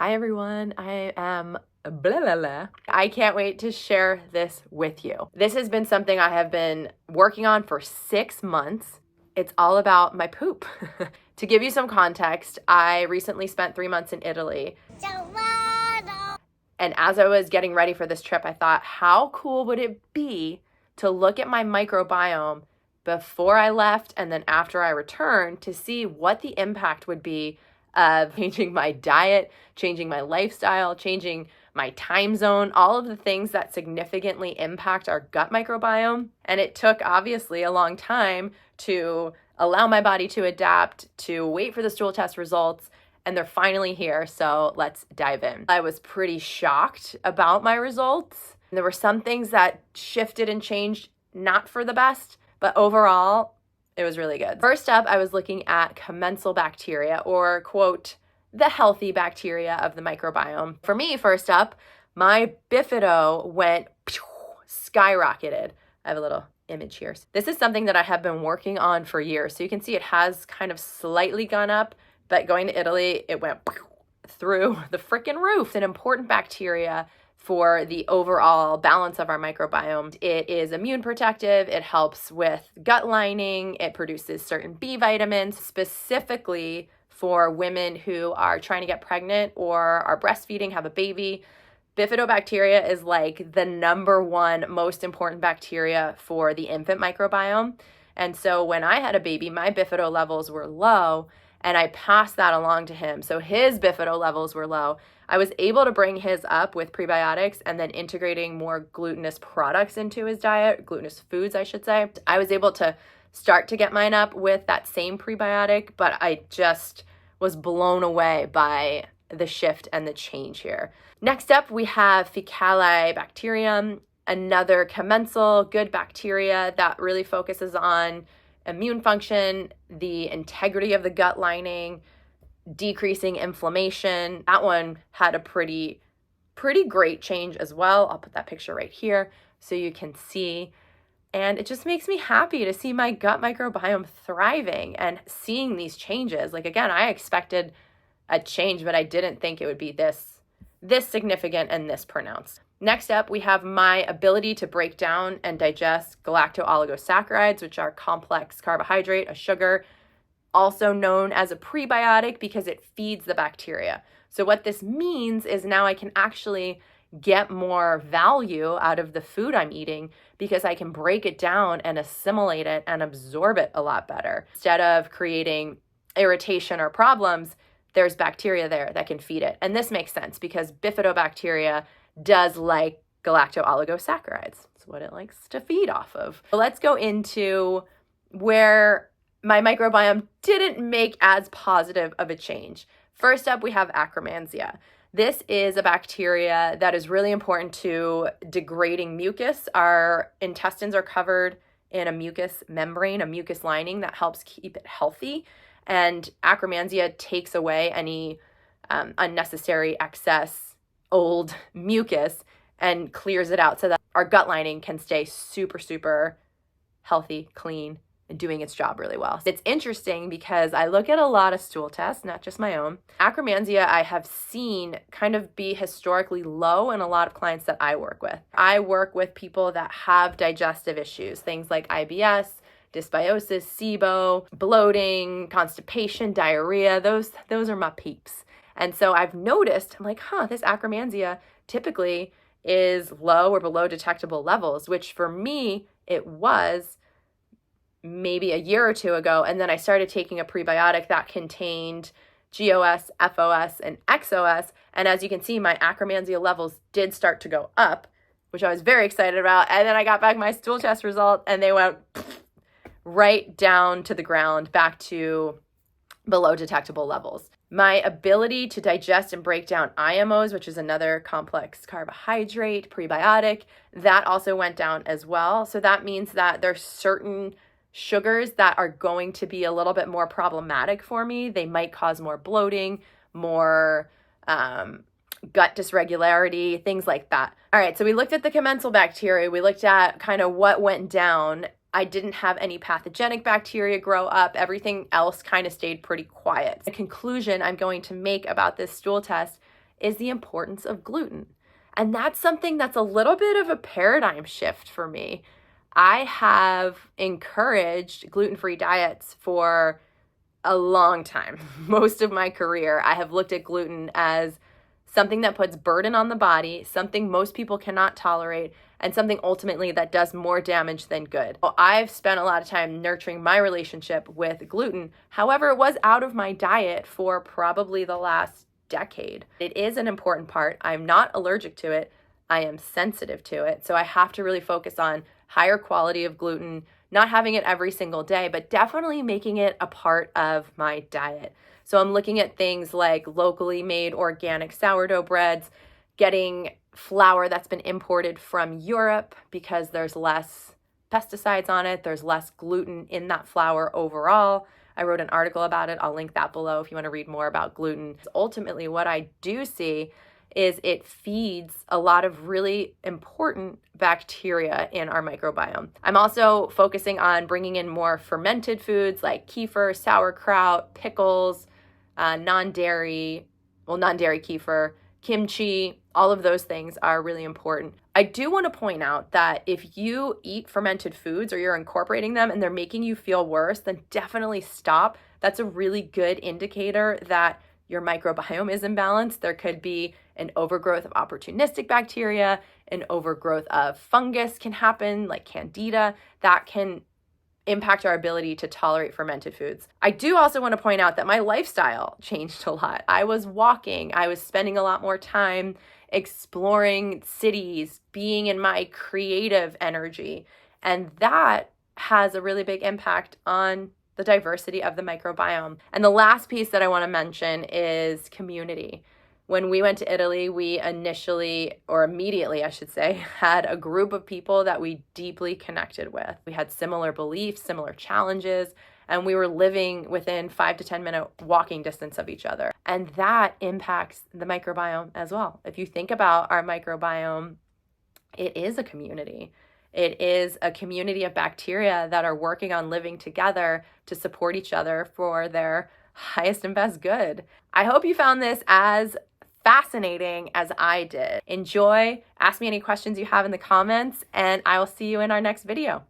Hi everyone, I am blah, blah, blah. I can't wait to share this with you. This has been something I have been working on for 6 months. It's all about my poop. To give you some context, I recently spent 3 months in Italy. And as I was getting ready for this trip, I thought, how cool would it be to look at my microbiome before I left and then after I returned to see what the impact would be of changing my diet, changing my lifestyle, changing my time zone, all of the things that significantly impact our gut microbiome. And it took obviously a long time to allow my body to adapt, to wait for the stool test results, and they're finally here. So let's dive in. I was pretty shocked about my results. There were some things that shifted and changed, not for the best, but overall, it was really good. First up, I was looking at commensal bacteria, or quote, the healthy bacteria of the microbiome. For me, first up, my bifido went skyrocketed. I have a little image here. This is something that I have been working on for years. So you can see it has kind of slightly gone up, but going to Italy, it went through the freaking roof. It's an important bacteria for the overall balance of our microbiome. It is immune protective. It helps with gut lining. It produces certain B vitamins, specifically for women who are trying to get pregnant or are breastfeeding, have a baby. Bifidobacteria is like the number one most important bacteria for the infant microbiome. And so when I had a baby, my bifido levels were low, and I passed that along to him. So his bifido levels were low. I was able to bring his up with prebiotics and then integrating more glutinous products into his diet, glutinous foods, I should say. I was able to start to get mine up with that same prebiotic, but I just was blown away by the shift and the change here. Next up, we have Faecalibacterium, another commensal good bacteria that really focuses on immune function, the integrity of the gut lining, decreasing inflammation. That one had a pretty great change as well. I'll put that picture right here so you can see. And it just makes me happy to see my gut microbiome thriving and seeing these changes. Like, again, I expected a change, but I didn't think it would be this significant and this pronounced. Next up, we have my ability to break down and digest galacto-oligosaccharides, which are complex carbohydrate, a sugar, also known as a prebiotic because it feeds the bacteria. So what this means is now I can actually get more value out of the food I'm eating because I can break it down and assimilate it and absorb it a lot better. Instead of creating irritation or problems, there's bacteria there that can feed it. And this makes sense because bifidobacteria does like galacto-oligosaccharides. It's what it likes to feed off of. So let's go into where my microbiome didn't make as positive of a change. First up, we have Akkermansia. This is a bacteria that is really important to degrading mucus. Our intestines are covered in a mucus membrane, a mucus lining that helps keep it healthy. And Akkermansia takes away any unnecessary excess old mucus and clears it out so that our gut lining can stay super healthy, clean, and doing its job really well. It's interesting because I look at a lot of stool tests, not just my own. Akkermansia I have seen kind of be historically low in a lot of clients that I work with. I work with people that have digestive issues, things like IBS, dysbiosis, SIBO, bloating, constipation, diarrhea. Those are my peeps. And so I've noticed, I'm like, this Akkermansia typically is low or below detectable levels, which for me, it was maybe a year or two ago. And then I started taking a prebiotic that contained GOS, FOS, and XOS. And as you can see, my Akkermansia levels did start to go up, which I was very excited about. And then I got back my stool test result and they went right down to the ground, back to below detectable levels. My ability to digest and break down IMOs, which is another complex carbohydrate prebiotic, that also went down as well. So that means that there's certain sugars that are going to be a little bit more problematic for me. They might cause more bloating, more gut dysregularity, things like that. All right, so we looked at the commensal bacteria. We looked at kind of what went down. I didn't have any pathogenic bacteria grow up. Everything else kind of stayed pretty quiet. The conclusion I'm going to make about this stool test is the importance of gluten. And that's something that's a little bit of a paradigm shift for me. I have encouraged gluten-free diets for a long time. Most of my career, I have looked at gluten as something that puts burden on the body, something most people cannot tolerate, and something ultimately that does more damage than good. Well, I've spent a lot of time nurturing my relationship with gluten. However, it was out of my diet for probably the last decade. It is an important part. I'm not allergic to it. I am sensitive to it. So I have to really focus on higher quality of gluten, not having it every single day, but definitely making it a part of my diet. So I'm looking at things like locally made organic sourdough breads, getting flour that's been imported from Europe because there's less pesticides on it, there's less gluten in that flour overall. I wrote an article about it. I'll link that below if you want to read more about gluten. Ultimately, what I do see is it feeds a lot of really important bacteria in our microbiome. I'm also focusing on bringing in more fermented foods like kefir, sauerkraut, pickles, non-dairy kefir, kimchi. All of those things are really important. I do want to point out that if you eat fermented foods or you're incorporating them and they're making you feel worse, then definitely stop. That's a really good indicator that your microbiome is imbalanced. There could be an overgrowth of opportunistic bacteria, an overgrowth of fungus can happen, like candida, that can impact our ability to tolerate fermented foods. I do also want to point out that my lifestyle changed a lot. I was walking, I was spending a lot more time exploring cities, being in my creative energy, and that has a really big impact on the diversity of the microbiome. And the last piece that I want to mention is community. When we went to Italy, we immediately, I should say, had a group of people that we deeply connected with. We had similar beliefs, similar challenges, and we were living within 5 to 10 minute walking distance of each other. And that impacts the microbiome as well. If you think about our microbiome, it is a community. It is a community of bacteria that are working on living together to support each other for their highest and best good. I hope you found this as fascinating as I did. Enjoy, ask me any questions you have in the comments, and I will see you in our next video.